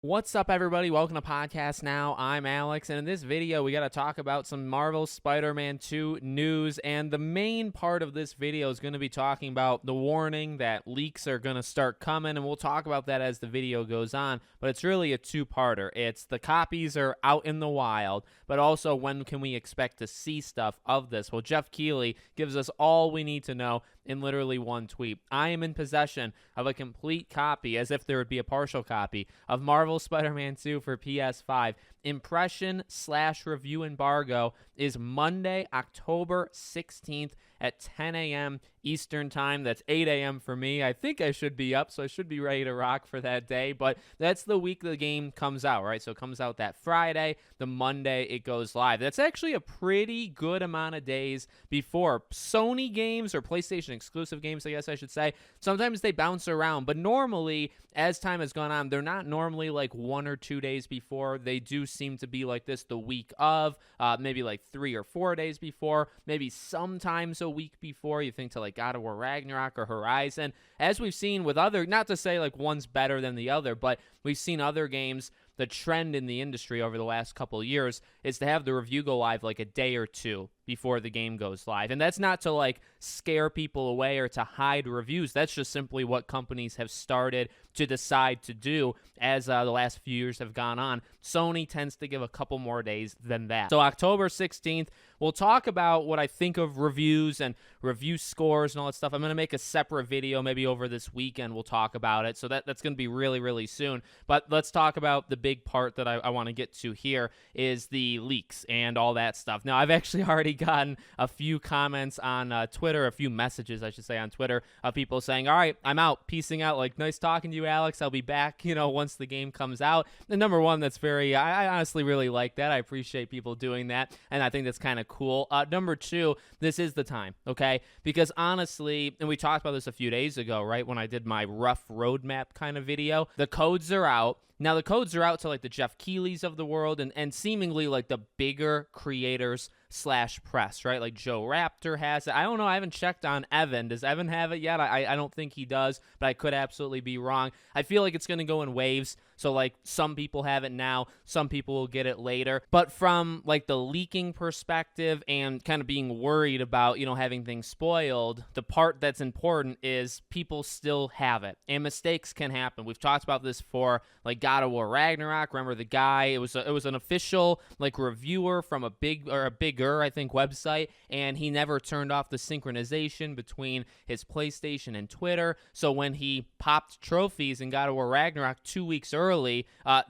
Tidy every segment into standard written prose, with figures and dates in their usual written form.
What's up, everybody? Welcome to Podcast Now. I'm Alex, and in this video, we got to talk about some Marvel Spider-Man 2 news, and the main part of this video is going to be talking about the warning that leaks are going to start coming, and we'll talk about that as the video goes on, but it's really a two-parter. It's the copies are out in the wild, but also when can we expect to see stuff of this? Well, Jeff Keighley gives us all we need to know in literally one tweet. I am in possession of a complete copy, as if there would be a partial copy, of Marvel Spider-Man 2 for PS5. Impression/review embargo is Monday, October 16th at 10 a.m. Eastern time. That's 8 a.m. for me. I think I should be up, so I should be ready to rock for that day, but that's the week the game comes out, right? So it comes out that Friday. The Monday it goes live. That's actually a pretty good amount of days before. Sony games or PlayStation exclusive games, I guess I should say, sometimes they bounce around, but normally, as time has gone on, they're not normally like 1 or 2 days before. They do seem to be like this the week of, maybe like 3 or 4 days before, maybe sometimes a week before. You think to like God of War Ragnarok or Horizon, as we've seen with other, not to say like one's better than the other, but we've seen other games. The trend in the industry over the last couple of years is to have the review go live like a day or two before the game goes live. And that's not to like scare people away or to hide reviews. That's just simply what companies have started to decide to do as the last few years have gone on. Sony tends to give a couple more days than that. So October 16th, we'll talk about what I think of reviews and review scores and all that stuff. I'm going to make a separate video maybe over this weekend. We'll talk about it. So that's going to be really, really soon. But let's talk about the big part that I want to get to here is the leaks and all that stuff. Now, I've actually already gotten a few comments on Twitter, a few messages, I should say, on Twitter of people saying, all right, I'm out, peacing out, like, nice talking to you, Alex. I'll be back, once the game comes out. And number one, that's I honestly really like that. I appreciate people doing that, and I think that's kind of cool. Number two, this is the time, okay? Because honestly, and we talked about this a few days ago, right, when I did my rough roadmap kind of video, the codes are out. Now, the codes are out to like the Jeff Keighley's of the world and seemingly like the bigger creators / press, right? Like Joe Raptor has it. I don't know. I haven't checked on Evan. Does Evan have it yet? I don't think he does, but I could absolutely be wrong. I feel like it's going to go in waves. So like some people have it now, some people will get it later. But from like the leaking perspective and kind of being worried about, having things spoiled, the part that's important is people still have it and mistakes can happen. We've talked about this for like God of War Ragnarok. Remember the guy, it was an official like reviewer from a bigger, I think, website, and he never turned off the synchronization between his PlayStation and Twitter. So when he popped trophies in God of War Ragnarok 2 weeks early,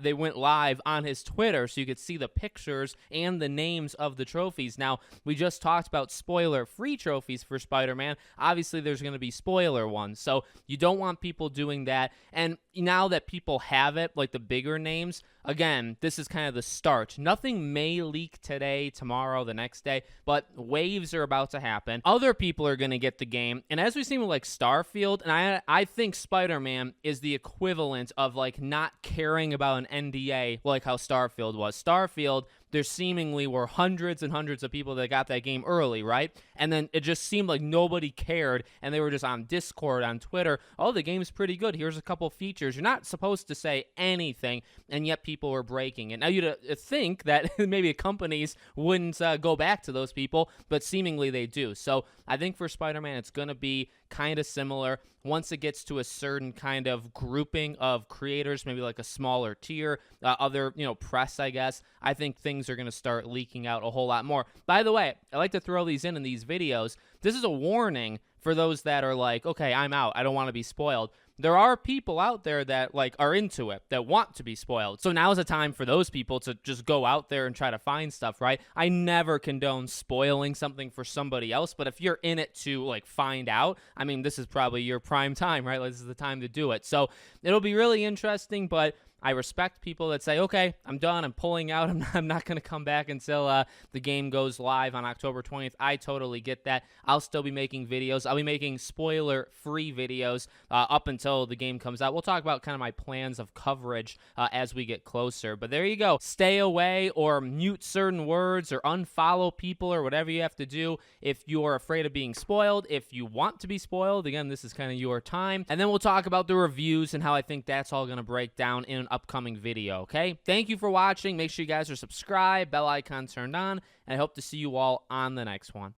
they went live on his Twitter so you could see the pictures and the names of the trophies. Now, we just talked about spoiler-free trophies for Spider-Man. Obviously, there's going to be spoiler ones, so you don't want people doing that. And now that people have it, like the bigger names, again, this is kind of the start. Nothing may leak today, tomorrow, the next day, but waves are about to happen. Other people are going to get the game, and as we've seen with like Starfield, and I think Spider-Man is the equivalent of like not caring about an NDA like how Starfield was. Starfield, there seemingly were hundreds and hundreds of people that got that game early, right? And then it just seemed like nobody cared, and they were just on Discord, on Twitter, oh, the game's pretty good, here's a couple features. You're not supposed to say anything, and yet people were breaking it. Now, you'd think that maybe companies wouldn't go back to those people, but seemingly they do. So I think for Spider-Man, it's going to be kind of similar. Once it gets to a certain kind of grouping of creators, maybe like a smaller tier, other, press, I guess, I think things are going to start leaking out a whole lot more. By the way, I like to throw these in these videos. This is a warning for those that are like, okay, I'm out, I don't want to be spoiled. There are people out there that like are into it, that want to be spoiled. So now is a time for those people to just go out there and try to find stuff, right? I never condone spoiling something for somebody else, but if you're in it to like find out, I mean, this is probably your prime time, right? Like, this is the time to do it. So it'll be really interesting, but I respect people that say, okay, I'm done, I'm pulling out, I'm not going to come back until the game goes live on October 20th. I totally get that. I'll still be making videos. I'll be making spoiler-free videos up until the game comes out. We'll talk about kind of my plans of coverage as we get closer. But there you go. Stay away or mute certain words or unfollow people or whatever you have to do if you're afraid of being spoiled. If you want to be spoiled, again, this is kind of your time. And then we'll talk about the reviews and how I think that's all going to break down in upcoming video, okay? Thank you for watching. Make sure you guys are subscribed, bell icon turned on, and I hope to see you all on the next one.